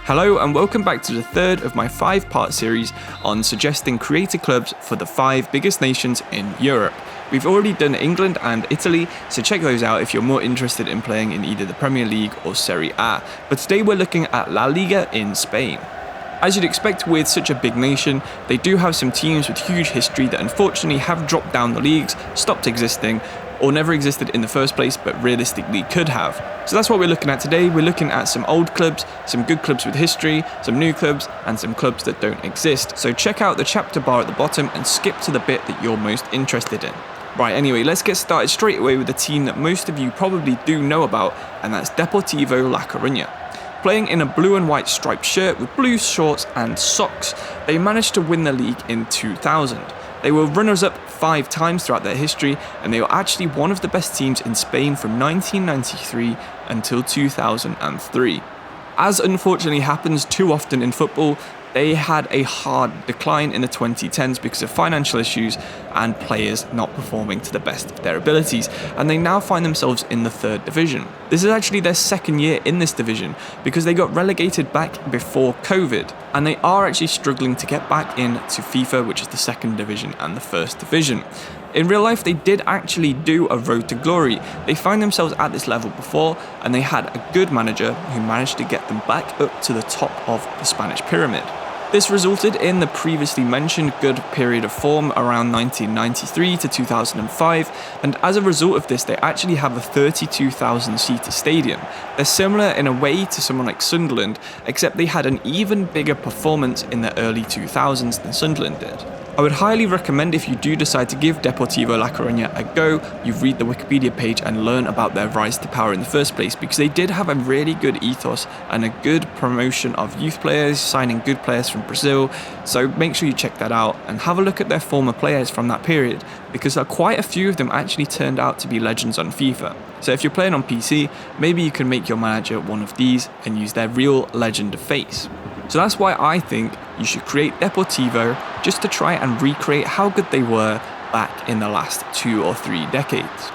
Hello and welcome back to the third of my 5-part series on suggesting creator clubs for the 5 biggest nations in Europe. We've already done England and Italy, so check those out if you're more interested in playing in either the Premier League or Serie A. But today we're looking at La Liga in Spain. As you'd expect with such a big nation, they do have some teams with huge history that unfortunately have dropped down the leagues, stopped existing, or never existed in the first place but realistically could have. So that's what we're looking at today. We're looking at some old clubs, some good clubs with history, some new clubs, and some clubs that don't exist. So check out the chapter bar at the bottom and skip to the bit that you're most interested in. Right, anyway, let's get started straight away with a team that most of you probably do know about, and that's Deportivo La Coruña. Playing in a blue and white striped shirt with blue shorts and socks, they managed to win the league in 2000. They were runners-up 5 times throughout their history, and they were actually one of the best teams in Spain from 1993 until 2003. As unfortunately happens too often in football, they had a hard decline in the 2010s because of financial issues and players not performing to the best of their abilities, and they now find themselves in the 3rd division. This is actually their 2nd year in this division because they got relegated back before COVID, and they are actually struggling to get back into FIFA, which is the 2nd division and the 1st division. In real life, they did actually do a road to glory. They found themselves at this level before, and they had a good manager who managed to get them back up to the top of the Spanish pyramid. This resulted in the previously mentioned good period of form around 1993 to 2005, and as a result of this, they actually have a 32,000-seater stadium. They're similar in a way to someone like Sunderland, except they had an even bigger performance in the early 2000s than Sunderland did. I would highly recommend, if you do decide to give Deportivo La Coruña a go, you read the Wikipedia page and learn about their rise to power in the first place, because they did have a really good ethos and a good promotion of youth players, signing good players from Brazil. So make sure you check that out and have a look at their former players from that period, because quite a few of them actually turned out to be legends on FIFA. So if you're playing on PC, maybe you can make your manager one of these and use their real legend face. So that's why I think you should create Deportivo, just to try and recreate how good they were back in the last 2 or 3 decades.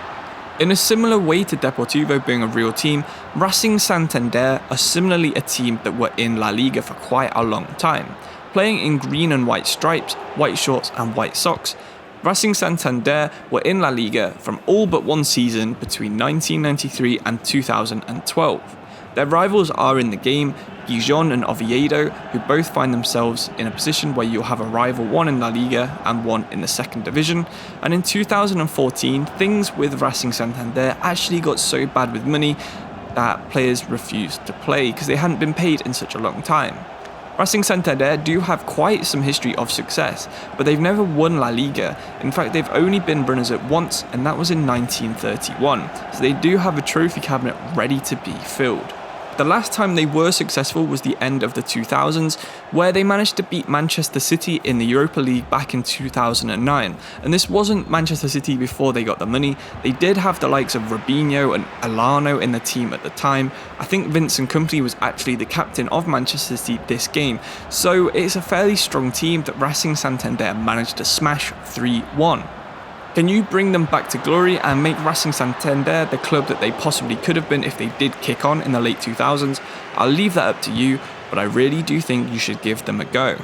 In a similar way to Deportivo being a real team, Racing Santander are similarly a team that were in La Liga for quite a long time. Playing in green and white stripes, white shorts and white socks, Racing Santander were in La Liga from all but one season between 1993 and 2012. Their rivals are in the game Gijon and Oviedo, who both find themselves in a position where you'll have a rival, one in La Liga and one in the 2nd division. And in 2014, things with Racing Santander actually got so bad with money that players refused to play because they hadn't been paid in such a long time. Racing Santander do have quite some history of success, but they've never won La Liga. In fact, they've only been runners-up once, and that was in 1931. So they do have a trophy cabinet ready to be filled. The last time they were successful was the end of the 2000s, where they managed to beat Manchester City in the Europa League back in 2009. And this wasn't Manchester City before they got the money. They did have the likes of Robinho and Alano in the team at the time. I think Vincent Kompany was actually the captain of Manchester City this game. So it's a fairly strong team that Racing Santander managed to smash 3-1. Can you bring them back to glory and make Racing Santander the club that they possibly could have been if they did kick on in the late 2000s? I'll leave that up to you, but I really do think you should give them a go.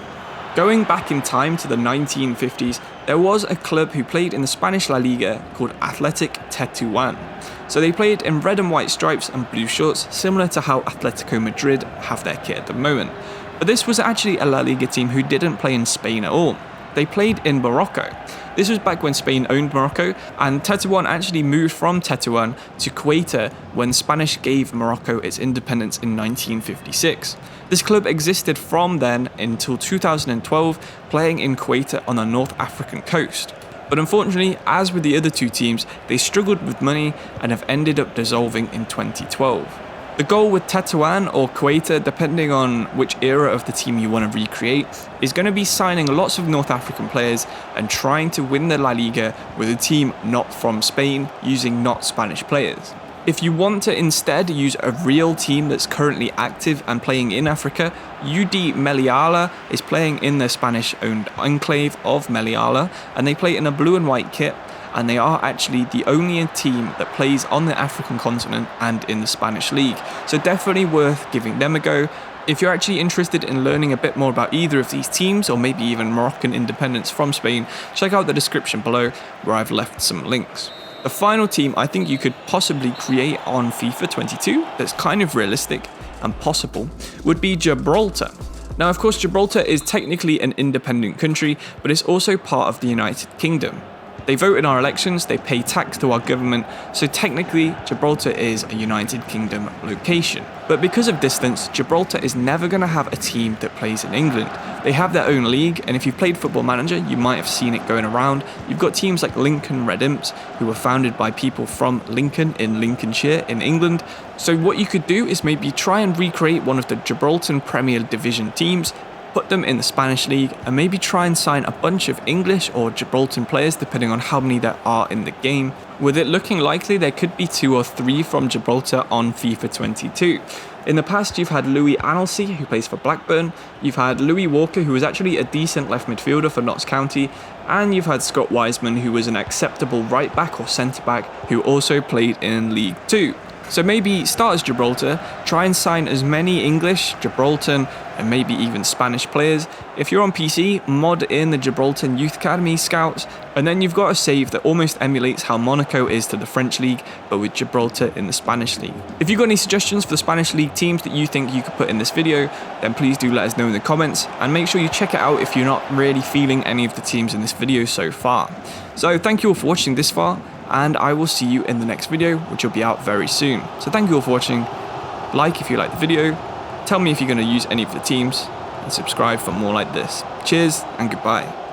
Going back in time to the 1950s, there was a club who played in the Spanish La Liga called Atletico Tetuan. So they played in red and white stripes and blue shorts, similar to how Atletico Madrid have their kit at the moment. But this was actually a La Liga team who didn't play in Spain at all. They played in Morocco. This was back when Spain owned Morocco, and Tetuan actually moved from Tetuan to Quetta when Spanish gave Morocco its independence in 1956. This club existed from then until 2012, playing in Quetta on the North African coast. But unfortunately, as with the other 2 teams, they struggled with money and have ended up dissolving in 2012. The goal with Tetuan or Quetta, depending on which era of the team you want to recreate, is going to be signing lots of North African players and trying to win the La Liga with a team not from Spain, using not Spanish players. If you want to instead use a real team that's currently active and playing in Africa, UD Melilla is playing in the Spanish-owned enclave of Melilla, and they play in a blue and white kit, and they are actually the only team that plays on the African continent and in the Spanish league. So definitely worth giving them a go. If you're actually interested in learning a bit more about either of these teams, or maybe even Moroccan independence from Spain, check out the description below where I've left some links. The final team I think you could possibly create on FIFA 22 that's kind of realistic and possible would be Gibraltar. Now, of course, Gibraltar is technically an independent country, but it's also part of the United Kingdom. They vote in our elections, they pay tax to our government, so technically Gibraltar is a United Kingdom location. But because of distance, Gibraltar is never going to have a team that plays in England. They have their own league, and if you've played Football Manager, you might have seen it going around. You've got teams like Lincoln Red Imps, who were founded by people from Lincoln in Lincolnshire in England. So what you could do is maybe try and recreate one of the Gibraltar Premier Division teams, put them in the Spanish League, and maybe try and sign a bunch of English or Gibraltar players depending on how many there are in the game. With it looking likely there could be 2 or 3 from Gibraltar on FIFA 22. In the past you've had Louis Anelsy, who plays for Blackburn, you've had Louis Walker, who was actually a decent left midfielder for Notts County, and you've had Scott Wiseman, who was an acceptable right back or centre back, who also played in League 2. So maybe start as Gibraltar, try and sign as many English, Gibraltar, and maybe even Spanish players. If you're on PC, mod in the Gibraltar Youth Academy scouts, and then you've got a save that almost emulates how Monaco is to the French League, but with Gibraltar in the Spanish League. If you've got any suggestions for the Spanish League teams that you think you could put in this video, then please do let us know in the comments, and make sure you check it out if you're not really feeling any of the teams in this video so far. So thank you all for watching this far, and I will see you in the next video, which will be out very soon. So thank you all for watching. Like if you like the video, tell me if you're going to use any of the teams, and subscribe for more like this. Cheers and goodbye.